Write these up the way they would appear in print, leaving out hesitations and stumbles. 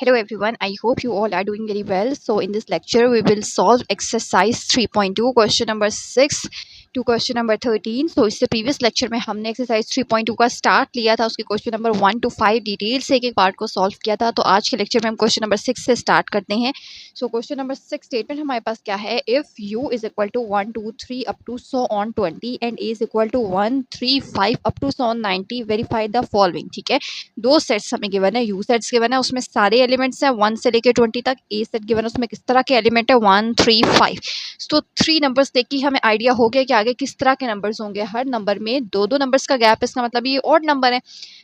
Hello everyone, I hope you all are doing very well. So in this lecture we will solve exercise 3.2 question number 6 to question number 13. So इससे previous lecture में हमने exercise 3.2 का start लिया था, उसके question number 1 to 5 detail से एक एक पार्ट को solve किया था. तो आज के lecture में हम question number 6 से start करते हैं. So question number 6 statement हमारे पास क्या है? If u is equal to 1 2 3 up to so on 20 and a is equal to 1 3 5 up to so on 90, verify the following. ठीक है, दो सेट्स हमें गिवन है, यू सेट्स गिवन है, उसमें सारे एलिमेंट्स हैं 1 से लेकर 20 तक. ए सेट गिवन है, उसमें किस तरह के एलिमेंट है 1 3 5. तो 3 नंबर्स देख के हमें आइडिया हो गया कि आगे किस तरह के नंबर्स होंगे. हर नंबर में दो दो नंबर्स का गैप है, इसका मतलब ये ऑड नंबर है.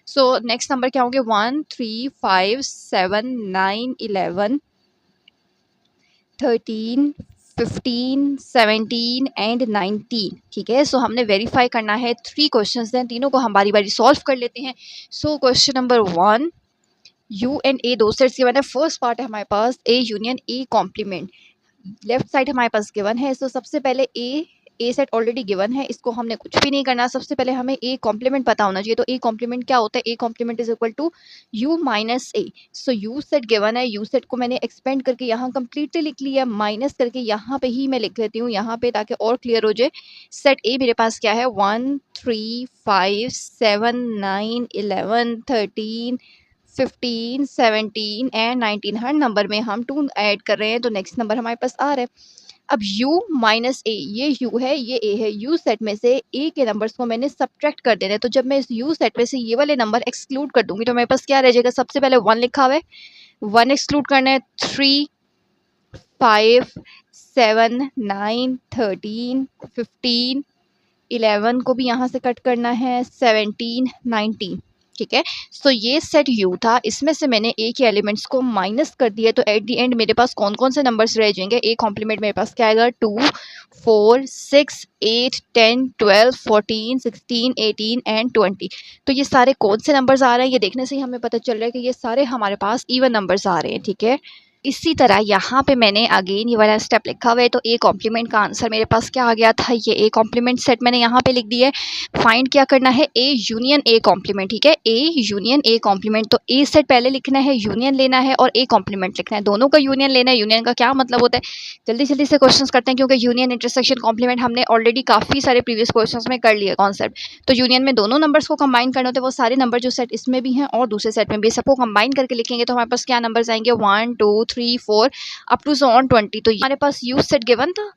सो नेक्स्ट नंबर क्या होंगे? 1 3 5 7 9 11 13 15 17 एंड 19. ठीक है, सो हमने वेरीफाई करना है. 3 क्वेश्चंस हैं, तीनों को हम बारी बारी सॉल्व कर लेते हैं. So question number 1, U and A दो सेट्स गिवन है. फर्स्ट पार्ट है हमारे पास A union A complement. Left side हमारे पास गिवन है. सो सबसे पहले ए सेट ऑलरेडी गिवन है, इसको हमने कुछ भी नहीं करना. सबसे पहले हमें ए कॉम्प्लीमेंट पता होना चाहिए. तो ए कॉम्प्लीमेंट क्या होता है? A complement is equal to U minus A. So U set given है, यू सेट को मैंने एक्सपेंड करके यहाँ कंप्लीटली लिख लिया, माइनस करके यहाँ पे ही मैं लिख लेती हूँ यहाँ पे, ताकि और क्लियर हो जाए. सेट ए मेरे पास क्या है? 1 3 5 7 9 11 13 15 17 एंड 19. हर नंबर में हम 2 ऐड कर रहे हैं, तो नेक्स्ट नंबर हमारे पास आ रहा है. अब u माइनस ए, ये u है ये a है. u सेट में से a के नंबर्स को मैंने सब्ट्रैक्ट कर देना है. तो जब मैं इस u सेट में से ये वाले नंबर एक्सक्लूड कर दूंगी तो मेरे पास क्या रह जाएगा? सबसे पहले 1 लिखा हुआ है, 1 एक्सक्लूड करना है. 3 5 7 9 13 15 11 को भी यहाँ से कट करना है, 17 19. ठीक है, सो ये सेट u था, इसमें से मैंने a के एलिमेंट्स को माइनस कर दिया. तो एट द एंड मेरे पास कौन कौन से नंबर्स रह जाएंगे? a कॉम्प्लीमेंट मेरे पास क्या आएगा? 2 4 6 8 10 12 14 16 18 एंड 20. तो ये सारे कौन से नंबर्स आ रहे हैं? ये देखने से ही हमें पता चल रहा है कि ये सारे हमारे पास इवन नंबर्स आ रहे हैं. ठीक है, इसी तरह यहाँ पे मैंने अगेन ये वाला स्टेप लिखा हुआ है. तो ए कॉम्प्लीमेंट का आंसर मेरे पास क्या आ गया था? ये ए कॉम्प्लीमेंट सेट मैंने यहाँ पे लिख दिया है. फाइंड क्या करना है? A union A complement. ठीक है, ए यूनियन ए कॉम्प्लीमेंट. तो ए सेट पहले लिखना है, यूनियन लेना है और ए कॉम्प्लीमेंट लिखना है. दोनों का यूनियन लेना है. यूनियन का क्या मतलब होता है? जल्दी जल्दी से क्वेश्चन करते हैं, क्योंकि यूनियन इंटरसेक्शन कॉम्प्लीमेंट हमने ऑलरेडी काफ़ी सारे प्रीवियस क्वेश्चन में कर लिया कॉन्सेप्ट. तो यूनियन में दोनों नंबर्स को कंबाइन करना होता है. वो सारे नंबर जो सेट इसमें भी हैं और दूसरे सेट में भी, सबको कंबाइन करके लिखेंगे तो हमारे पास क्या नंबर्स आएंगे? 1 2 3 4 अप टू सो ऑन 20. तो हमारे पास यू सेट गिवन था,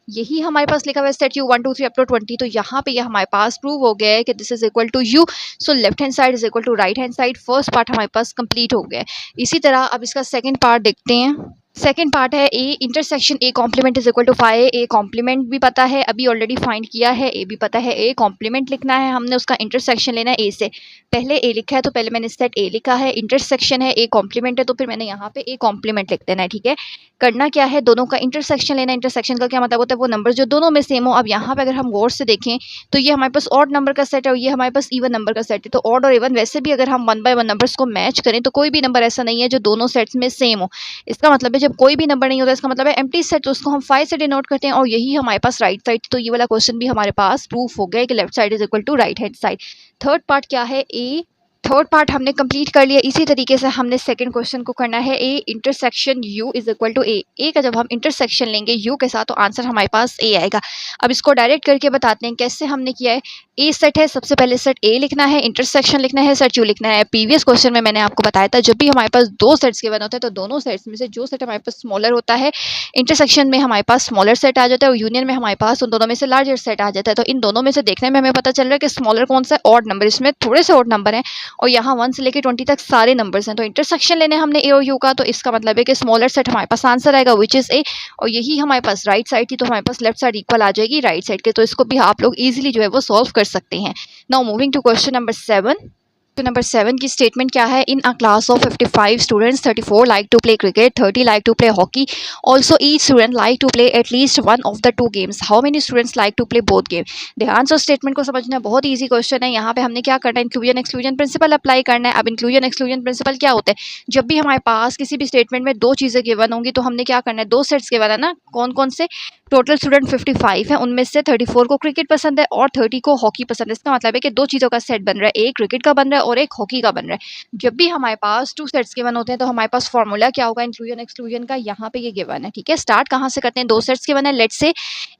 यही हमारे पास लिखा हुआ है सेट यू 1 2 3 अप टू 20. तो यहाँ पे ये हमारे पास प्रूव हो गया है कि this is equal to U. So left hand side is equal to right hand side. First part हमारे पास कंप्लीट हो गया है. इसी तरह अब इसका सेकंड पार्ट देखते हैं. सेकेंड पार्ट है A intersection A complement is equal to 5. A complement भी पता है, अभी ऑलरेडी फाइंड किया है. ए भी पता है, ए कॉम्प्लीमेंट लिखना है हमने, उसका इंटरसेक्शन लेना है ए से. पहले ए लिखा है तो पहले मैंने सेट ए लिखा है, इंटरसेक्शन है ए कॉम्प्लीमेंट है, तो फिर मैंने यहाँ पे ए कॉम्प्लीमेंट लिख देना है. ठीक है, करना क्या है? दोनों का इंटरसेक्शन लेना. इंटरसेक्शन का क्या मतलब होता है? वो नंबर जो दोनों में सेम हो. अब यहाँ पे अगर हम गौर से देखें तो ये हमारे पास ऑड नंबर का सेट है और ये हमारे पास इवन नंबर का सेट है. तो ऑड और इवन वैसे भी अगर हम 1 बाय 1 नंबर्स को मैच करें तो कोई भी नंबर ऐसा नहीं है जो दोनों सेट्स में सेम हो. इसका मतलब है जब कोई भी नंबर नहीं होता, इसका मतलब है एम्प्टी सेट, तो उसको हम 5 से डिनोट करते हैं और यही हमारे पास राइट साइड. तो ये वाला क्वेश्चन भी हमारे पास प्रूफ हो गया कि left side is equal to right hand side. Third part क्या है? ए थर्ड पार्ट हमने कंप्लीट कर लिया. इसी तरीके से हमने सेकंड क्वेश्चन को करना है. A intersection U is equal to A. A का जब हम इंटरसेक्शन लेंगे यू के साथ तो आंसर हमारे पास ए आएगा. अब इसको डायरेक्ट करके बताते हैं कैसे हमने किया है. ए सेट है, सबसे पहले सेट ए लिखना है, इंटरसेक्शन लिखना है, सेट यू लिखना है. प्रीवियस क्वेश्चन में मैंने आपको बताया था जब भी हमारे पास दो सेट्स गिवन होते हैं तो दोनों सेट्स में से जो सेट हमारे पास स्मॉलर होता है, इंटरसेक्शन में हमारे पास स्मॉलर सेट आ जाता है और यूनियन में हमारे पास उन दोनों में से लार्जर सेट आ जाता है. तो इन दोनों में से देखने में हमें पता चल रहा है कि स्मॉलर कौन सा है? Odd number. इसमें थोड़े से ऑड नंबर हैं और यहाँ 1 से लेकर 20 तक सारे नंबर्स हैं. तो इंटरसेक्शन लेने हमने ए और यू का, तो इसका मतलब है कि स्मॉलर सेट हमारे पास आंसर आएगा विच इज ए. और यही हमारे पास राइट साइड थी, तो हमारे पास लेफ्ट साइड इक्वल आ जाएगी राइट साइड के. तो इसको भी आप लोग इजीली जो है वो सॉल्व कर सकते हैं. Now moving to question number 7. तो नंबर 7 की स्टेटमेंट क्या है? In a class of 55 students 34 like to play cricket, 30 like to play hockey. Also each student like to play at least one of the 2 games. How many students like to play both game? ध्यान से statement को समझना, बहुत easy question है. यहाँ पे हमने क्या करना है? इंक्लूजन एक्सक्लूजन प्रिंसिपल अप्लाई करना है. अब इंक्लूजन एक्सक्लूजन प्रिंसिपल क्या होता है? जब भी हमारे पास किसी भी स्टेटमेंट में 2 चीज़ें गिवन होंगी तो हमने क्या करना है? 2 सेट्स गिवन है ना, कौन कौन से? टोटल स्टूडेंट 55 है, उनमें से 34 को क्रिकेट पसंद है और 30 को हॉकी पसंद है. इसका मतलब है कि 2 चीज़ों का सेट बन रहा है, एक क्रिकेट का बन रहा है और एक हॉकी का बन रहा है। जब भी हमारे पास 2 सेट्स गिवन होते हैं तो हमारे पास फॉर्मूला क्या होगा इंक्लूजन एक्सक्लूजन का, यहाँ पे ये गिवन है, ठीक है। स्टार्ट कहाँ से करते हैं, 2 सेट्स गिवन है। लेट्स से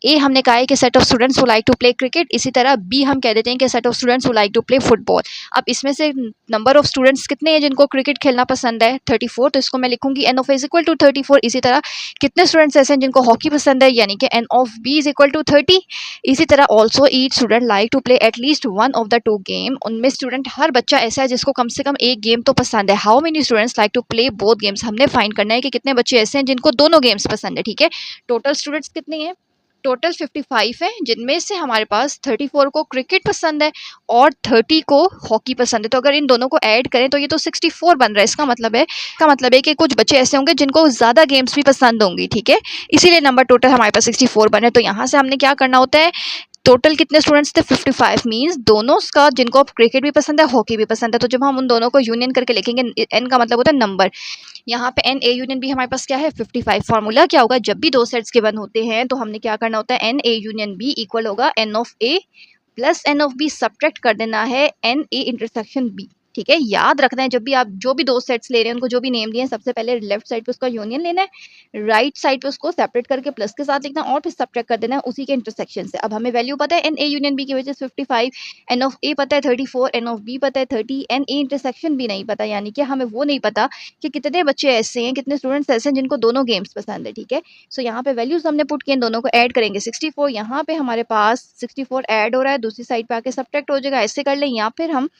ए हमने कहा है कि set of students who like to play cricket, इसी तरह बी हम कह देते हैं कि set of students who like to play football. अब इसमें से नंबर ऑफ स्टूडेंट्स कितने हैं जिनको क्रिकेट खेलना पसंद है, 34, तो इसको मैं लिखूंगी n of A is equal to 34। इसी तरह कितने स्टूडेंट्स ऐसे हैं जिनको हॉकी पसंद है, यानी कि n of B is equal to 30। इसी तरह also each student like to play at least one of the 2 game, उनमें स्टूडेंट हर बच्चा ऐसा है जिसको कम से कम एक गेम तो पसंद है। How many students like to play both games, हमने फाइंड करना है कि कितने बच्चे ऐसे हैं जिनको दोनों गेम्स पसंद है, ठीक है। टोटल स्टूडेंट्स कितने हैं, टोटल 55 है, जिनमें से हमारे पास 34 को क्रिकेट पसंद है और 30 को हॉकी पसंद है। तो अगर इन दोनों को ऐड करें तो ये तो 64 बन रहा है। इसका मतलब है कि कुछ बच्चे ऐसे होंगे जिनको ज़्यादा गेम्स भी पसंद होंगी, ठीक है। इसीलिए नंबर टोटल हमारे पास 64 बने। तो यहाँ से हमने क्या करना होता है, टोटल कितने स्टूडेंट्स थे, 55 मीन्स दोनों का जिनको क्रिकेट भी पसंद है हॉकी भी पसंद है। तो जब हम उन दोनों को यूनियन करके लिखेंगे, एन का मतलब होता है नंबर, यहाँ पे एन ए यूनियन बी हमारे पास क्या है 55। फार्मूला क्या होगा, जब भी 2 सेट्स गिवन होते हैं तो हमने क्या करना होता है, n A union B equal होगा N of A plus N of B, subtract कर देना है एन ए इंटरसेक्शन बी, ठीक है। याद रखना है जब भी आप जो भी 2 सेट्स ले रहे हैं उनको जो भी नेम दिए हैं, सबसे पहले लेफ्ट साइड पे उसका यूनियन लेना है, राइट साइड पे उसको सेपरेट करके प्लस के साथ लिखना है और फिर सब्ट्रैक्ट कर देना है उसी के इंटरसेक्शन से। अब हमें वैल्यू पता है एन ए यूनियन बी की वजह से 55, एन ऑफ ए पता है 34, एन ऑफ बी पता है 30, एन ए इंटरसेक्शन भी नहीं पता, यानी कि हमें वो नहीं पता कि कितने बच्चे ऐसे हैं, कितने स्टूडेंट्स ऐसे हैं जिनको दोनों गेम्स पसंद है, ठीक है। सो यहाँ पे वैल्यूज हमने पुट किए, दोनों को ऐड करेंगे 64, यहाँ पे हमारे पास 64 ऐड हो रहा है, दूसरी साइड पे आके सब्ट्रैक्ट हो जाएगा, ऐसे कर लें। या फिर हम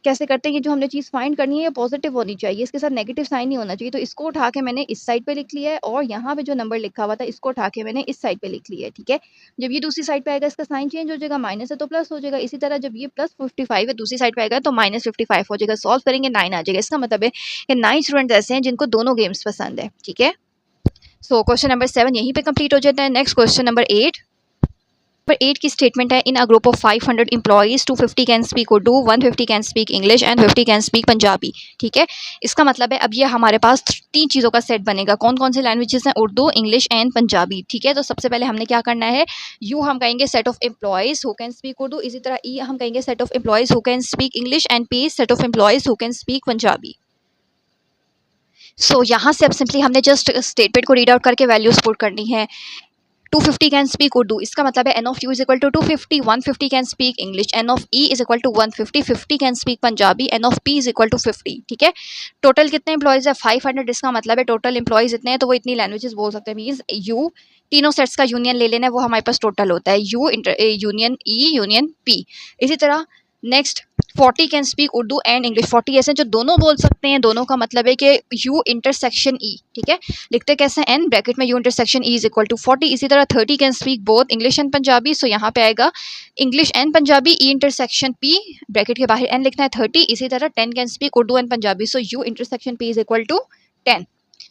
कैसे करते हैं, ये जो हमने चीज़ फाइंड करनी है ये पॉजिटिव होनी चाहिए, इसके साथ नेगेटिव साइन नहीं होना चाहिए। तो इसको उठा के मैंने इस साइड पे लिख लिया है और यहाँ पे जो नंबर लिखा हुआ था इसको उठा के मैंने इस साइड पे लिख लिया है, ठीक है। जब ये दूसरी साइड पे आएगा इसका साइन चेंज हो जाएगा, माइनस है तो प्लस हो जाएगा। इसी तरह जब ये प्लस 55 है दूसरी साइड पे आएगा तो माइनस 55 हो जाएगा। सॉल्व करेंगे 9 आ जाएगा। इसका मतलब है कि 9 स्टूडेंट्स ऐसे हैं जिनको दोनों गेम्स पसंद है, ठीक है। सो क्वेश्चन नंबर 7 यहीं पे कंप्लीट हो जाता है। नेक्स्ट क्वेश्चन नंबर 8 पर 8 की स्टेटमेंट है, in a group of 500 employees 250 can speak Urdu, 150 can speak English and 50 can speak Punjabi, ठीक है। इसका मतलब है अब ये हमारे पास 3 चीज़ों का सेट बनेगा। कौन कौन से लैंग्वेजेस हैं, उर्दू, इंग्लिश एंड पंजाबी, ठीक है। तो सबसे पहले हमने क्या करना है, यू हम कहेंगे set of employees who can speak Urdu, इसी तरह ई हम कहेंगे set of employees who can speak English and P set of employees who can speak Punjabi. So यहाँ से अब सिंपली हमने जस्ट स्टेटमेंट को रीड आउट करके वैल्यूज पुट करनी है। 250 कैन स्पीक उर्दू, इसका मतलब है n of U is equal to 250, 150 can speak English, n of E is equal to 150, 50 can speak Punjabi, n of P is equal to 50, ठीक है। Total कितने एम्प्लॉइज है 500, इसका मतलब है टोटल एम्प्लॉइज इतने हैं तो वो इतनी लैंग्वेजेस बोल सकते हैं। मीन्स यू तीनों सेट्स का यूनियन ले लेना है, वो हमारे पास टोटल होता है you union E union P. इसी तरह next 40 can speak Urdu and English, 40 ऐसे जो दोनों बोल सकते हैं, दोनों का मतलब है कि यू इंटरसेक्शन ई, ठीक है। लिखते कैसे, एन ब्रैकेट में U intersection E is equal to 40। इसी तरह 30 can speak both English and Punjabi, so यहाँ पे आएगा English and Punjabi, E intersection P, bracket के बाहर एन लिखना है 30। इसी तरह 10 can speak Urdu and Punjabi, so U intersection P is equal to 10।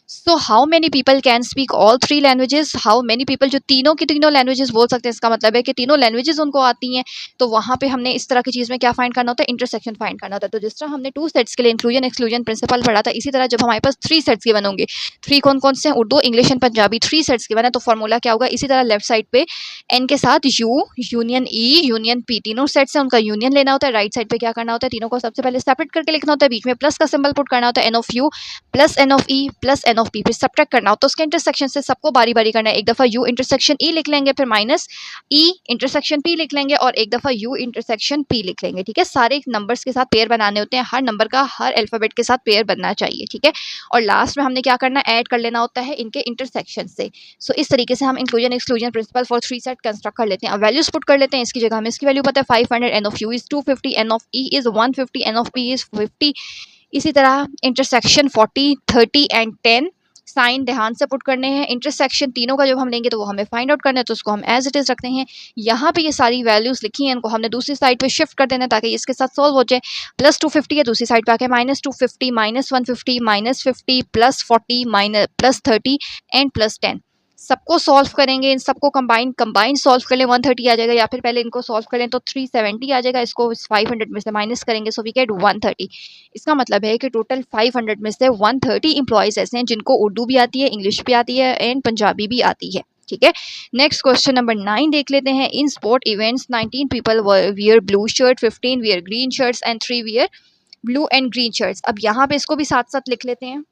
So how many people can speak all 3 languages, how many people जो तीनों की तीनों लैंग्वेजेस बोल सकते हैं, इसका मतलब है कि तीनों लैंग्वेजेस उनको आती हैं। तो वहाँ पे हमने इस तरह की चीज़ में क्या फाइंड करना होता है, इंटरसेक्शन फाइंड करना होता है। तो जिस तरह हमने 2 सेट्स के लिए इंक्लूजन एक्सक्लूजन प्रिंसिपल पढ़ा था, इसी तरह जब हमारे पास 3 सेट्स गिवन होंगे, 3 कौन कौन से हैं, Urdu, English and Punjabi, 3 sets given है, तो फॉर्मूला क्या होगा, इसी तरह लेफ्ट साइड पे एन के साथ you union E union P, तीनों सेट्स हैं उनका यूनियन लेना होता है। राइट साइड पे क्या करना होता है, तीनों को सबसे पहले सेपरेट करके लिखना होता है, बीच में प्लस का सिंबल पुट करना होता है, n of U plus N of E plus N of P, फिर सब्ट्रैक्ट करना हो तो उसके इंटरसेक्शन से सबको बारी बारी करना है। एक दफ़ा यू इंटरसेक्शन ई लिख लेंगे, फिर माइनस ई इंटरसेक्शन पी लिख लेंगे और एक दफ़ा यू इंटरसेक्शन पी लिख लेंगे, ठीक है। सारे नंबर्स के साथ पेयर बनाने होते हैं, हर नंबर का हर अल्फ़ाबेट के साथ पेयर बनना चाहिए, ठीक है। और लास्ट में हमने क्या करना है, ऐड कर लेना होता है इनके इंटरसेक्शन से। सो इस तरीके से हम inclusion exclusion principle for 3 set construct कर लेते हैं। अब वैल्यूज पुट कर लेते हैं। इसकी जगह हमें इसकी वैल्यू पता है 500, n of U is 250, n of E is 150, n of P is 50। इसी तरह इंटरसेक्शन 40, 30 एंड 10 साइन ध्यान से पुट करने हैं। इंटरसेक्शन तीनों का जब हम लेंगे तो वो हमें फाइंड आउट करना है, तो उसको हम एज इट इज़ रखते हैं। यहाँ पे ये सारी वैल्यूज़ लिखी हैं, इनको हमने दूसरी साइड पे शिफ्ट कर देना है ताकि इसके साथ सॉल्व हो जाए। प्लस 250 है, दूसरी साइड पे आके minus 250, minus 150, minus 50, plus 40, minus plus 30 and plus 10। सबको सॉल्व करेंगे, इन सबको कंबाइन सॉल्व कर लें, 130 आ जाएगा, या फिर पहले इनको सॉल्व करें तो 370 आ जाएगा। इसको 500 में से माइनस करेंगे, सो वी गेट 130। इसका मतलब है कि टोटल 500 में से 130 एम्प्लॉयज़ ऐसे हैं जिनको उर्दू भी आती है, इंग्लिश भी आती है एंड पंजाबी भी आती है, ठीक है। नेक्स्ट क्वेश्चन नंबर 9 देख लेते हैं। In sport events 19 people wear blue shirt, 15 wear green shirts and 3 wear blue and green shirts. अब यहाँ पे इसको भी साथ साथ लिख लेते हैं।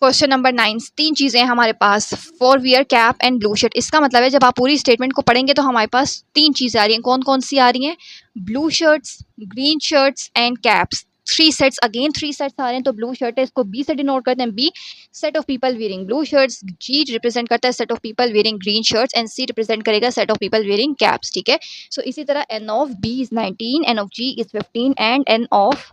क्वेश्चन नंबर 9, 3 चीज़ें हैं हमारे पास, four wear cap and blue shirt. इसका मतलब है जब आप पूरी स्टेटमेंट को पढ़ेंगे तो हमारे पास 3 चीज़ें आ रही हैं। कौन कौन सी आ रही हैं? Blue shirts, green shirts and caps. 3 sets, again 3 sets आ रहे हैं। तो ब्लू शर्ट है, इसको बी से डिनोट करते हैं। B set of people wearing blue shirts, G represent करता है set of people wearing green shirts and C represent करेगा set of people wearing caps. ठीक है, सो इसी तरह n of B is 19, n of G is 15 and n of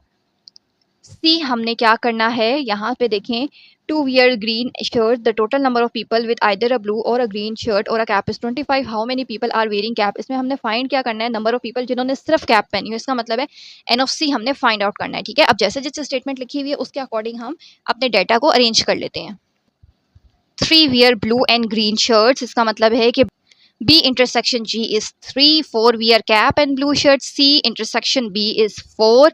C हमने क्या करना है, यहाँ पे देखें, to wear green shirt, the total number of people with either a blue और अ ग्रीन शर्ट और a cap is 25, how many people are wearing cap. इसमें हमने फाइंड क्या करना है, नंबर ऑफ पीपल जिन्होंने सिर्फ कैप पहनी है। इसका मतलब है एन ऑफ सी हमने फाइंड आउट करना है। ठीक है, अब जैसे जैसे स्टेटमेंट लिखी हुई है उसके अकॉर्डिंग हम अपने डाटा को अरेंज कर लेते हैं। 3 wear blue and green shirts, इसका मतलब है कि B intersection G is 3, 4 wear cap and blue shirt, C intersection B is 4,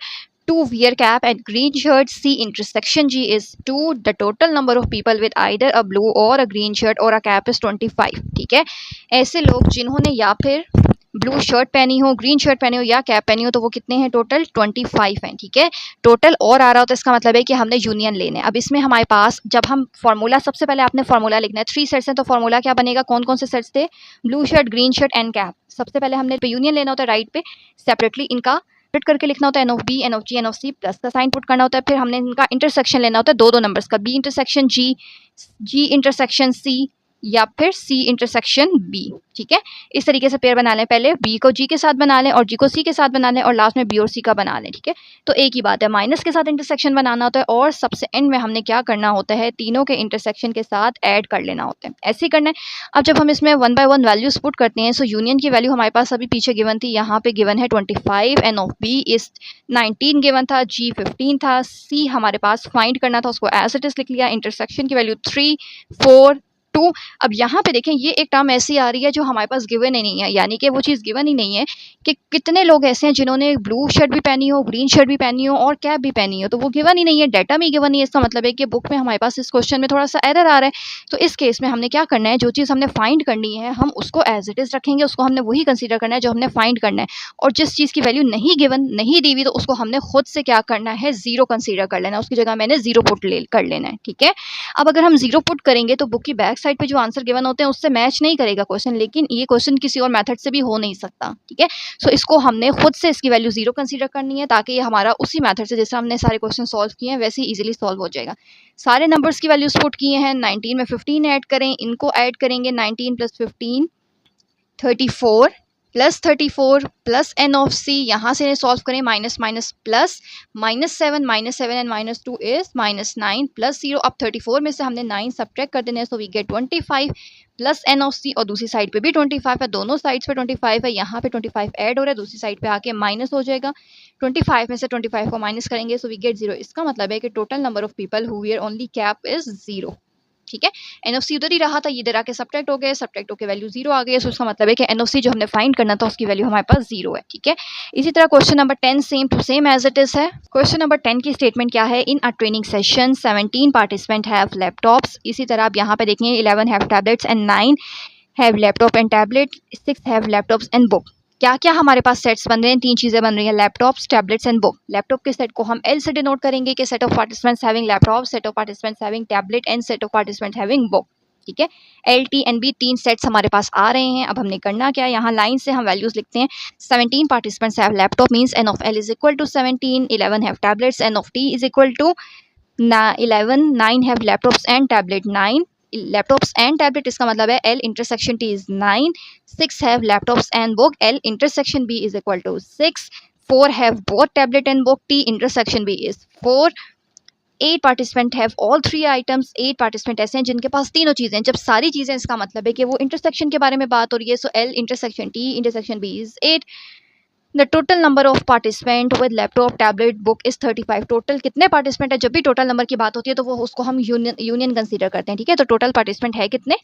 2 wear cap and green shirt, C intersection G is 2, the total number of people with either a blue or a green shirt or a cap is 25। ठीक है, ऐसे लोग जिन्होंने या फिर blue shirt पहनी हो, green shirt पहनी हो या कैप पहनी हो, तो वो कितने हैं? टोटल 25 हैं। ठीक है, टोटल और आ रहा हो तो इसका मतलब है कि हमने यूनियन लेना है। अब इसमें हमारे पास जब हम फॉर्मूला, सबसे पहले आपने फॉर्मूला लिखना है। 3 सेट्स हैं तो फॉर्मूला क्या बनेगा? कौन कौन से सेट्स थे? Blue shirt, green shirt and cap. सबसे पहले हमने यूनियन लेना होता है राइट पे, सेपरेटली इनका स्प्लिट करके लिखना होता है, n of B, n of G, n of C, plus का साइन पुट करना होता है। फिर हमने इनका इंटरसेक्शन लेना होता है, दो दो नंबर्स का, बी इंटरसेक्शन जी, जी इंटरसेक्शन सी या फिर सी इंटरसेक्शन बी। ठीक है, इस तरीके से पेयर बना लें। पहले बी को जी के साथ बना लें और जी को सी के साथ बना लें और लास्ट में बी और सी का बना लें। ठीक है, तो एक ही बात है, माइनस के साथ इंटरसेक्शन बनाना होता है और सबसे एंड में हमने क्या करना होता है, तीनों के इंटरसेक्शन के साथ ऐड कर लेना होता है। ऐसे ही करना है। अब जब हम इसमें 1 बाय 1 वैल्यूज पुट करते हैं, सो यूनियन की वैल्यू हमारे पास अभी पीछे गिवन थी, यहाँ पे गिवन है 25, n of B is 19 given था, जी 15 था, सी हमारे पास फाइंड करना था, उसको एज इट इज लिख लिया। इंटरसेक्शन की वैल्यू 3, 4, 2। अब यहाँ पे देखें, ये एक टर्म ऐसी आ रही है जो हमारे पास गिवन ही नहीं है, यानी कि वो चीज़ गिवन ही नहीं है कि कितने लोग ऐसे हैं जिन्होंने ब्लू शर्ट भी पहनी हो, ग्रीन शर्ट भी पहनी हो और कैप भी पहनी हो, तो वो गिवन ही नहीं है, डाटा में गिवन नहीं है। इसका मतलब है कि बुक में हमारे पास इस क्वेश्चन में थोड़ा सा एरर आ रहा है। तो इस केस में हमने क्या करना है, जो चीज़ हमने फाइंड करनी है हम उसको एज इट इज़ रखेंगे, उसको हमने वही कंसिडर करना है जो हमने फाइंड करना है। और जिस चीज़ की वैल्यू नहीं गिवन, नहीं दी हुई, तो उसको हमने खुद से क्या करना है, जीरो कंसिडर कर लेना है, उसकी जगह मैंने जीरो पुट कर लेना है। ठीक है, अब अगर हम जीरो पुट करेंगे तो बुक की बैक साइड पे जो आंसर गिवन होते हैं उससे मैच नहीं करेगा क्वेश्चन, लेकिन ये क्वेश्चन किसी और मेथड से भी हो नहीं सकता। ठीक है, सो इसको हमने खुद से इसकी वैल्यू जीरो कंसीडर करनी है ताकि ये हमारा उसी मेथड से जैसे हमने सारे क्वेश्चन सॉल्व किए हैं वैसे ही इजीली सॉल्व हो जाएगा। सारे नंबर्स की वैल्यूज पुट किए हैं, 19 में 15 ऐड करें, इनको ऐड करेंगे 19 + 15 34 प्लस 34 प्लस एन ऑफ सी, यहाँ से सॉल्व करें, minus minus plus, -7 and -2 is -9 plus 0। अब 34 में से हमने 9 सब्ट्रैक्ट कर देना है, so we get 25 plus N of C, और दूसरी साइड पे भी 25 है, दोनों साइड्स पे 25 है, यहाँ पे 25 ऐड हो रहा है, दूसरी साइड पे आके माइनस हो जाएगा। 25 में से 25 को माइनस करेंगे, सो वी गेट 0। इसका मतलब है कि total number of people who wear only cap is 0। ठीक है, एनओसी उधर ही रहा था, ये इधर आके सब्ट्रैक्ट हो गए, सब्ट्रैक्ट होकर वैल्यू 0 आ गई, सो इसका मतलब है कि एनओसी जो हमने फाइंड करना था उसकी वैल्यू हमारे पास 0 है। ठीक है, इसी तरह question number 10 same to same as it is है। क्वेश्चन नंबर 10 की स्टेटमेंट क्या है, in a training session 17 participant have laptops. इसी तरह आप यहाँ पे देखेंगे 11 have tablets and 9 have laptop and tablet, 6 have laptops and book. क्या क्या हमारे पास सेट्स बन रहे हैं, 3 चीज़ें बन रही हैं, laptops, tablets and book. Laptop के सेट को हम एल से डिनोट करेंगे कि set of participants having laptop, set of participants having tablet and set of participants having book. ठीक है, L T and B 3 sets हमारे पास आ रहे हैं। अब हमने करना क्या है, यहाँ लाइन से हम वैल्यूज लिखते हैं। 17 participants have laptop means n of L is equal to 17, 11 have tablets, n of T is equal to 11, 9 have laptops and tablet, 9 laptops and tablet, इसका मतलब है L intersection T is 9, 6 have laptops and book, L intersection B is equal to 6, 4 have both tablet and book, T intersection B is 4, 8 participant have all 3 items. 8 participant ऐसे हैं जिनके पास तीनों चीज़ें। जब सारी चीज़ें, इसका मतलब है कि वो इंटरसेक्शन के बारे में बात हो रही है, सो L intersection T intersection B is 8। The total number of participant with laptop tablet book is 35। Total कितने पार्टिसिपेंट है, जब भी टोटल नंबर की बात होती है तो वो उसको हम यूनियन कंसीडर करते हैं। ठीक है, तो टोटल पार्टिसिपेंट है कितने,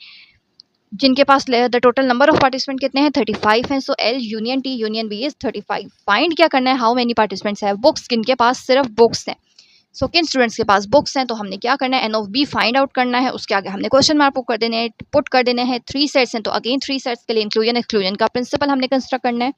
जिनके पास the total number of participant कितने हैं, 35 हैं, so L union T union B is 35। Find क्या करना है, how many participants have books, किनके पास सिर्फ बुक्स हैं, सो किन स्टूडेंट्स के पास बुक्स हैं, तो हमने क्या करना है, n of B find out करना है। उसके आगे हमने क्वेश्चन मार्क पुट कर देने हैं। 3 सेट्स हैं तो अगेन 3 सेट्स के लिए इंक्लूजन एक्सक्लूजन का प्रिंसिपल हमने कंस्ट्रक्ट करना है।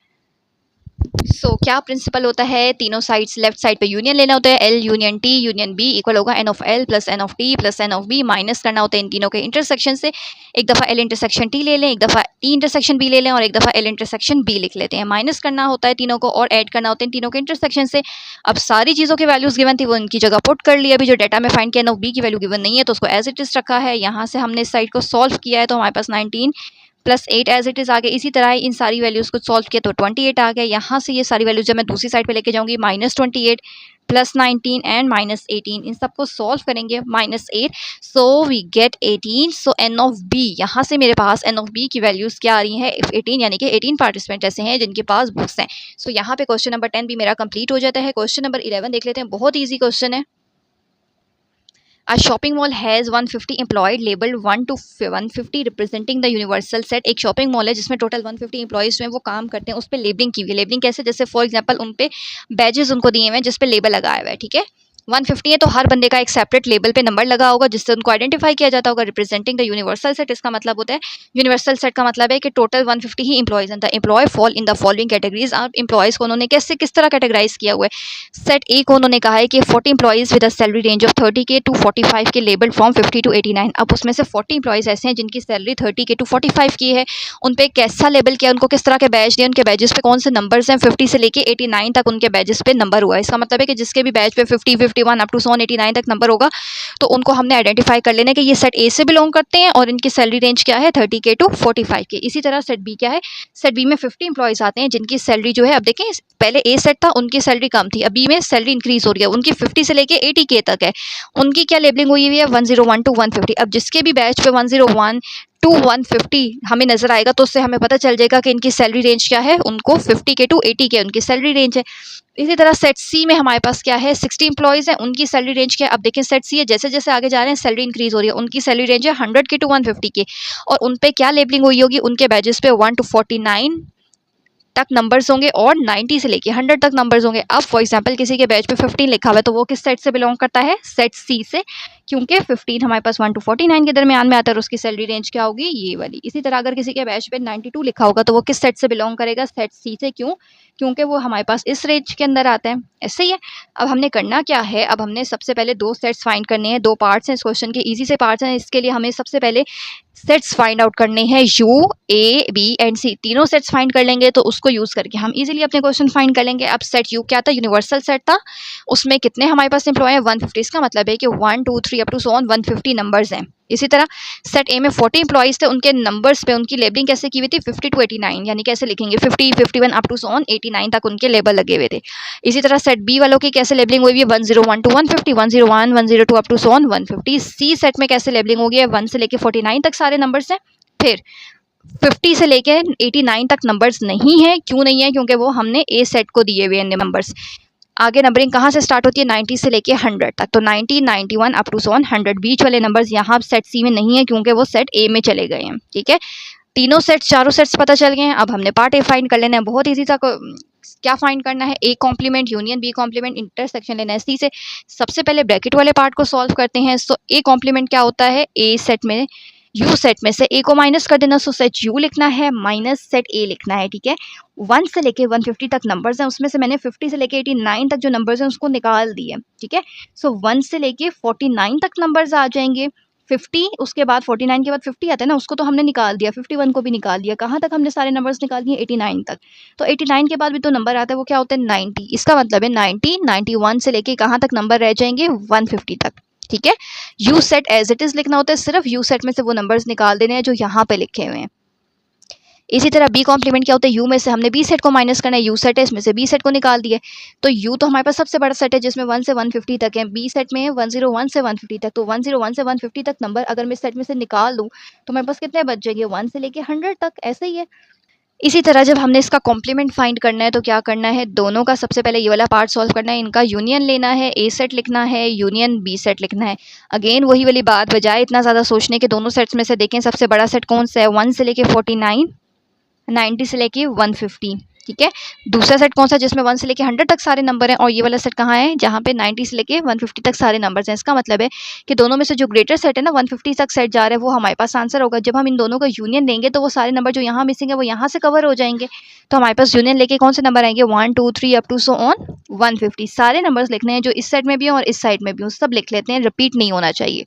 क्या प्रिंसिपल होता है, तीनों साइड्स लेफ्ट साइड पे यूनियन लेना होता है, L union T union B equal होगा N of L plus N of T plus N of B, minus करना होता है इन तीनों के इंटरसेक्शन से। एक दफ़ा एल इंटरसेक्शन टी ले लें, एक दफ़ा टी इंटरसेक्शन बी ले लें और एक दफ़ा एल इंटरसेक्शन बी लिख लेते हैं। माइनस करना होता है तीनों को और ऐड करना होता है इन तीनों के इंटरसेक्शन से। अब सारी चीज़ों की वैल्यूज़ गिवन थी वो इनकी जगह पुट कर लिया। अभी जो डाटा में फाइंड किया एन ऑफ बी की वैल्यू गिवन नहीं है तो उसको एज इट इज़ रखा है। यहाँ से हमने इस साइड को सॉल्व किया है तो हमारे पास 19 प्लस 8 एज इट इज़ आ गया। इसी तरह इन सारी वैल्यूज़ को सॉल्व किया तो 28 आ गया। यहाँ से ये सारी वैल्यूज जब मैं दूसरी साइड पे लेके जाऊंगी -28 प्लस 19 एंड -18, इन सबको सॉल्व करेंगे -8, so we get 18। So n of B, यहाँ से मेरे पास एन ऑफ बी की वैल्यूज़ क्या आ रही है 18, यानी कि 18 पार्टिसिपेंट ऐसे हैं जिनके पास बुक्स हैं। सो यहाँ पे क्वेश्चन नंबर 10 भी मेरा कंप्लीट हो जाता है। क्वेश्चन नंबर 11 देख लेते हैं, बहुत ईजी क्वेश्चन है। A shopping mall has 150 employed labeled 1 to 150 representing the universal set। एक शॉपिंग मॉल है जिसमें टोटल 150 एम्प्लॉइज जो हैं वो काम करते हैं, उस पर लेबलिंग की हुई है। लेबलिंग कैसे, जैसे फॉर एग्जांपल उन पे बैजेस उनको दिए हुए हैं जिस पे लेबल लगाया हुआ है, ठीक है। 150 है तो हर बंदे का एक सेपरेट लेबल पे नंबर लगा होगा जिससे उनको आइडेंटिफाई किया जाता होगा। रिप्रेजेंटिंग द यूनिवर्सल सेट, इसका मतलब होता है यूनिवर्सल सेट का मतलब है कि टोटल 150 ही एम्प्लॉइज हैं। The employ fall in the following categories. आप एम्प्लॉयज को उन्होंने कैसे किस तरह कैटेगराइज किया हुआ है। सेट ए को उन्होंने कहा है कि 40 employees with a salary range of 30K to 45 के लेबल फ्रॉम 50 to 89। अब उसमें से 40 एम्प्लॉइज ऐसे हैं जिनकी सैलरी 30K to 45 की है। उन पे कैसा लेबल किया, उनको किस तरह के बैच दिए, उनके बैजेस पे कौन से नंबर्स हैं, 50 से लेके 89 तक उनके बैजेस पे नंबर हुआ है। इसका मतलब है कि जिसके भी बैच पे 50, 51 अप टू 89 तक नंबर होगा तो उनको हमने आइडेंटिफाई कर लेना है कि ये सेट ए से बिलोंग करते हैं और इनकी सैलरी रेंज क्या है 30K to 45K। इसी तरह सेट बी क्या है, सेट बी में 50 एम्प्लॉइज आते हैं जिनकी सैलरी जो है, अब देखें पहले ए सेट था उनकी सैलरी कम थी, अब बी में सैलरी इंक्रीज हो रही है, उनकी 50 से लेके 80K तक है। उनकी क्या लेबलिंग हुई हुई है 101 to 150। अब जिसके भी बैच पे 101 to 150 हमें नजर आएगा तो उससे हमें पता चल जाएगा कि इनकी सैलरी रेंज क्या है, उनको 50K to 80K उनकी सैलरी रेंज है। इसी तरह सेट सी में हमारे पास क्या है 60 एम्प्लॉइज हैं, उनकी सैलरी रेंज क्या है, अब देखें सेट सी है, जैसे जैसे आगे जा रहे हैं सैलरी इंक्रीज हो रही है, उनकी सैलरी रेंज है 100K to 150K और उन पे क्या लेबलिंग हुई होगी, उनके बैजेस पे 1 to 49 तक नंबर्स होंगे और 90 से लेके 100 तक नंबर्स होंगे। अब फॉर एग्जांपल किसी के बैच पे 15 लिखा हुआ है तो वो किस सेट से बिलोंग करता है, सेट सी से, क्योंकि 15 हमारे पास 1 to 49 के दरमियान में आता है और उसकी सैलरी रेंज क्या होगी, ये वाली। इसी तरह अगर किसी के बैच पे 92 लिखा होगा तो वो किस सेट से बिलोंग करेगा, सेट सी से। क्यों, क्योंकि वो हमारे पास इस रेंज के अंदर आता है। ऐसे ही है। अब हमने करना क्या है, अब हमने सबसे पहले दो सेट्स फाइंड करने हैं। दो पार्ट्स हैं इस क्वेश्चन के, इजी से पार्ट्स हैं। इसके लिए हमें सबसे पहले सेट्स फाइंड आउट करने हैं, यू ए बी एंड सी, तीनों सेट्स फाइंड कर लेंगे तो उसको यूज करके हम इजीली अपने क्वेश्चन फाइंड कर लेंगे। अब सेट यू क्या था, यूनिवर्सल सेट था, उसमें कितने हमारे पास एम्प्लॉय हैं 150। इसका मतलब है कि 1 2 3 up to so on 150 numbers हैं। इसी तरह सेट ए में 40 एम्प्लॉइज थे, उनके नंबर्स पे उनकी लेबलिंग कैसे की हुई थी 50 to 89, यानी कैसे लिखेंगे 50 51 अप टू सो ऑन 89 तक उनके लेबल लगे हुए थे। इसी तरह सेट बी वालों की कैसे लेबलिंग हुई है 101 to 150, 101 102 up to so on 150। C set में कैसे लेबलिंग होगी है 1 से लेके 49 तक सारे नंबर्स हैं। फिर 50 से लेके 89 तक नंबर्स नहीं है, क्यों नहीं है, क्योंकि वो हमने ए सेट को दिए हुए हैं नंबर्स। आगे नंबरिंग कहाँ से स्टार्ट होती है 90 से लेके 100 तक, तो 90 91 अप टू सो ऑन 100। बीच वाले नंबर्स यहाँ सेट सी में नहीं है क्योंकि वो सेट ए में चले गए हैं। ठीक है, तीनों सेट्स चारों सेट्स पता चल गए हैं। अब हमने पार्ट ए फाइंड कर लेना है, बहुत ईजी था। क्या फाइंड करना है, A complement union B complement intersection लेना है। सी से सबसे पहले ब्रैकेट वाले पार्ट को सॉल्व करते हैं। सो ए कॉम्प्लीमेंट क्या होता है, ए सेट में यू सेट में से ए को माइनस कर देना, सो सेट यू लिखना है माइनस सेट ए लिखना है। ठीक है, 1 से लेके 150 तक नंबर्स हैं, उसमें से मैंने 50 से लेके 89 तक जो नंबर्स हैं उसको निकाल दिए। ठीक है, सो 1 से लेके 49 तक नंबर्स आ जाएंगे। 50 उसके बाद 49 के बाद 50 आता है ना, उसको तो हमने निकाल दिया, 51 को भी निकाल दिया। कहाँ तक हमने सारे नंबर्स निकाल दिए 89 तक। तो 89 के बाद भी तो नंबर आता है, वो क्या होता है 90। इसका मतलब है 90 91 से लेके कहाँ तक नंबर रह जाएंगे 150 तक। ठीक है, U set as it is लिखना होता है, सिर्फ यू सेट में से वो नंबर्स निकाल देने हैं जो यहाँ पे लिखे हुए हैं। इसी तरह बी कॉम्प्लीमेंट क्या होता है, यू में से हमने बी सेट को माइनस करना है, यू सेट है इसमें से बी सेट को निकाल दिए। तो यू तो हमारे पास सबसे बड़ा सेट है जिसमें 1 से 150 तक है, बी सेट में है 101 से 150 तक। तो 101 से 150 तक नंबर अगर मैं इस सेट में से निकाल दूँ तो हमारे पास कितने बच जाएंगे 1 से लेके 100 तक। ऐसे ही है। इसी तरह जब हमने इसका कॉम्प्लीमेंट फाइंड करना है तो क्या करना है, दोनों का सबसे पहले ये वाला पार्ट सॉल्व करना है, इनका यूनियन लेना है, ए सेट लिखना है, यूनियन बी सेट लिखना है। अगेन वही वाली बात, बजाय इतना ज़्यादा सोचने के दोनों सेट्स में से देखें सबसे बड़ा सेट कौन सा है, 1 से लेके 49 90 से लेके 150। ठीक है। दूसरा सेट कौन सा जिसमें 1 से लेके 100 तक सारे नंबर हैं, और ये वाला सेट कहाँ है जहाँ पे 90 से लेके 150 तक सारे नंबर्स हैं। इसका मतलब है कि दोनों में से जो ग्रेटर सेट है ना 150 तक सेट जा रहा है वो हमारे पास आंसर होगा। जब हम इन दोनों का यूनियन देंगे तो वो सारे नंबर जो यहाँ मिसिंग है वो यहाँ से कवर हो जाएंगे। तो हमारे पास यूनियन लेके कौन से नंबर आएंगे 1 2 3 अप टू सो ऑन 150। सारे नंबर्स लिखने हैं जो इस साइड में भी हैं और इस साइड में भी, सब लिख लेते हैं, रिपीट नहीं होना चाहिए।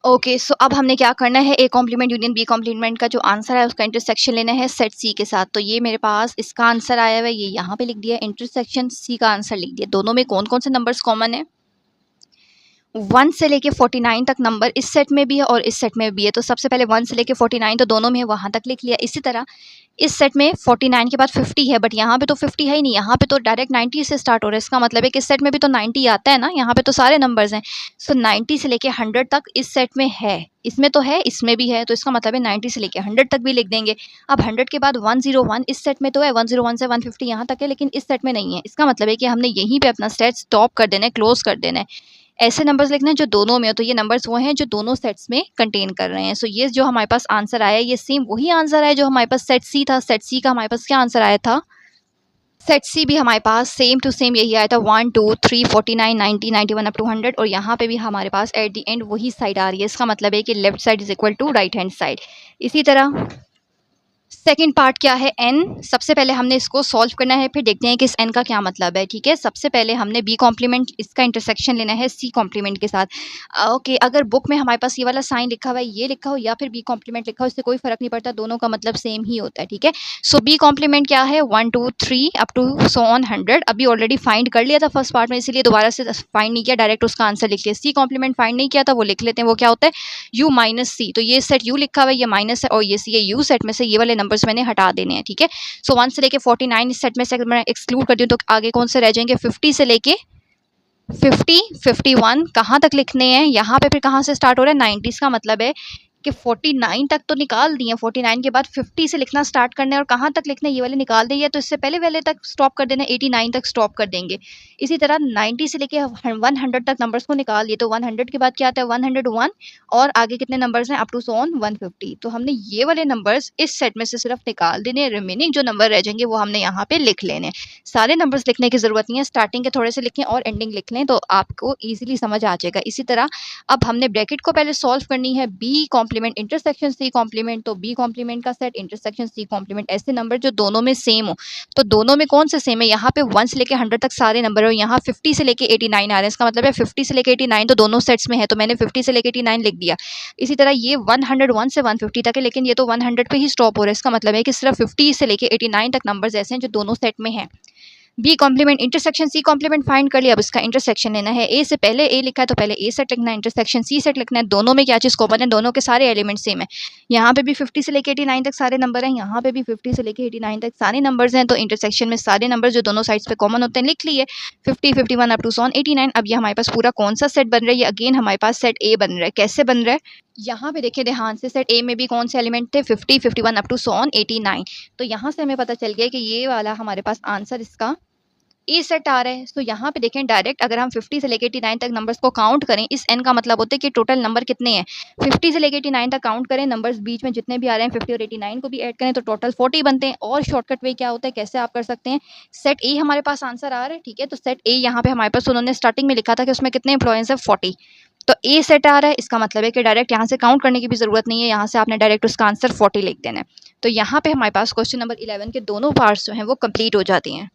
ओके सो अब हमने क्या करना है, A complement union B complement का जो आंसर है उसका इंटरसेक्शन लेना है सेट सी के साथ। तो ये मेरे पास इसका आंसर आया हुआ है, ये यहाँ पे लिख दिया, इंटरसेक्शन सी का आंसर लिख दिया। दोनों में कौन कौन से नंबर्स कॉमन है, 1 से लेके 49 तक नंबर इस सेट में भी है और इस सेट में भी है। तो सबसे पहले 1 से लेके 49 तो दोनों में है, वहाँ तक लिख लिया। इसी तरह इस सेट में 49 के बाद 50 है, बट यहाँ पे तो 50 है ही नहीं, यहाँ पे तो डायरेक्ट 90 से स्टार्ट हो रहा है। इसका मतलब है कि इस सेट में भी तो 90 आता है ना, यहाँ पे तो सारे नंबर्स हैं। सो 90 से लेके 100 तक इस सेट में है, इसमें तो है, इसमें भी है, तो इसका मतलब है 90 से लेके 100 तक भी लिख देंगे। अब 100 के बाद 101 इस सेट में तो है, 101 से 150 यहाँ तक है, लेकिन इस सेट में नहीं है। इसका मतलब है कि हमने यहीं पे अपना सेट स्टॉप कर देना है, क्लोज कर देना है। ऐसे नंबर्स लिखने हैं जो दोनों में हो, तो ये नंबर्स वो हैं जो दोनों सेट्स में कंटेन कर रहे हैं। सो ये जो हमारे पास आंसर आया ये सेम वही आंसर है जो हमारे पास सेट सी था। सेट सी का हमारे पास क्या आंसर आया था, सेट सी भी हमारे पास सेम टू सेम यही आया था, 1 2 3 49 90 91 अप टू 100, और यहाँ पे भी हमारे पास एट द एंड वही साइड आ रही है। इसका मतलब है कि left side is equal to right hand side. इसी तरह सेकेंड पार्ट क्या है, एन। सबसे पहले हमने इसको सॉल्व करना है, फिर देखते हैं कि इस एन का क्या मतलब है। ठीक है, सबसे पहले हमने बी कॉम्प्लीमेंट इसका इंटरसेक्शन लेना है सी कॉम्प्लीमेंट के साथ। ओके, अगर बुक में हमारे पास ये वाला साइन लिखा हुआ है, ये लिखा हो या फिर बी कॉम्प्लीमेंट लिखा हो, इससे कोई फर्क नहीं पड़ता, दोनों का मतलब सेम ही होता है। ठीक है, सो बी कॉम्प्लीमेंट क्या है, 1 2 3 अप टू सो ऑन 100। अभी ऑलरेडी फाइंड कर लिया था फर्स्ट पार्ट में, इसीलिए दोबारा से फाइंड नहीं किया, डायरेक्ट उसका आंसर लिख लिया। सी कॉम्प्लीमेंट फाइंड नहीं किया था, वो लिख लेते हैं, वो क्या होता है यू माइनस सी। तो ये सेट यू लिखा हुआ है, ये माइनस है, और ये सी, ये यू सेट में से ये वाले नंबर्स मैंने हटा देने हैं। ठीक है, सो 1 से लेके 49 इस सेट में से अगर मैं एक्सक्लूड कर दूं तो आगे कौन से रह जाएंगे, 50 से लेके 50 51 कहाँ तक लिखने हैं, यहाँ पे फिर कहाँ से स्टार्ट हो रहा है 90। का मतलब है कि 49 तक तो निकाल दिए, 49 के बाद 50 से लिखना स्टार्ट करना है, और कहाँ तक लिखना है ये वाले निकाल दिए, तो इससे पहले वाले तक स्टॉप कर देना, 89 तक स्टॉप कर देंगे। इसी तरह 90 से लेके 100 तक नंबर्स को निकाल दिए, तो 100 के बाद क्या आता है 101, और आगे कितने नंबर्स हैं अप टू सो ऑन 150। तो हमने ये वाले नंबर्स इस सेट में से सिर्फ निकाल देने, रिमेनिंग जो नंबर रह जाएंगे वो हमने यहाँ पे लिख लेने। सारे नंबर्स लिखने की जरूरत नहीं है, स्टार्टिंग के थोड़े से लिखें और एंडिंग लिख लें तो आपको ईजिली समझ आ जाएगा। इसी तरह अब हमने ब्रैकेट को पहले सॉल्व करनी है, B complement intersection C complement, तो बी कॉम्प्लीमेंट का सेट इंटरसेक्शन सी कॉम्प्लीमेंट, ऐसे नंबर जो दोनों में सेम हो। तो दोनों में कौन से सेम है, यहाँ पे 1 से लेके 100 तक सारे नंबर है, यहाँ 50 से लेके 89 आ रहे हैं। इसका मतलब है 50 से लेके 89 तो दोनों सेट्स में है, तो मैंने 50 से लेके 89 लिख दिया। इसी तरह ये 101 से 150 तक है, लेकिन ये तो 100 पे ही स्टॉप हो रहा है। इसका मतलब है कि सिर्फ 50 से लेके 89 तक नंबर्स ऐसे हैं जो दोनों सेट में हैं। B complement intersection C complement find कर लिया, अब इसका इंटरसेक्शन लेना है। ए से पहले ए लिखा है तो पहले ए सेट लिखना है, इंटरसेक्शन सी सेट लिखना है। दोनों में क्या चीज़ कॉमन है, दोनों के सारे एलिमेंट सेम है। यहाँ पे भी 50 से लेके 89 तक सारे नंबर हैं, यहाँ पे भी 50 से लेके 89 तक सारे नंबर्स हैं। तो इंटरसेक्शन में सारे नंबर जो दोनों साइड्स पे कॉमन होते हैं लिख लिए, 50 51 अप टू सॉन 89। अब ये हमारे पास पूरा कौन सा सेट बन रहा है, ये अगेन हमारे पास सेट ए बन रहा है। कैसे बन रहा है, यहाँ पे देखिए ध्यान से, सेट ए में भी कौन से एलिमेंट थे 50 51 अप टू सॉन 89। तो यहाँ से हमें पता चल गया कि ये वाला हमारे पास आंसर इसका ए सेट आ रहा है। तो यहाँ पे देखें डायरेक्ट अगर हम 50 से लेके 89 तक नंबर्स को काउंट करें, इस एन का मतलब होता है कि टोटल नंबर कितने हैं, 50 से लेके 89 तक काउंट करें, नंबर्स बीच में जितने भी आ रहे हैं 50 और 89 को भी ऐड करें तो टोटल 40 बनते हैं। और शॉर्टकट वे क्या होता है, कैसे आप कर सकते हैं, सेट ए हमारे पास आंसर आ रहा है। ठीक है, तो सेट ए यहाँ पे हमारे पास उन्होंने स्टार्टिंग में लिखा था कि उसमें कितने एम्प्लॉयज है 40, तो ए सेट आ रहा है। इसका मतलब है कि डायरेक्ट यहाँ से काउंट करने की भी जरूरत नहीं है, यहाँ से आपने डायरेक्ट उसका आंसर 40 लिख देना है। तो यहाँ पे हमारे पास क्वेश्चन नंबर 11 के दोनों पार्ट्स जो हैं वो कंप्लीट हो जाती हैं।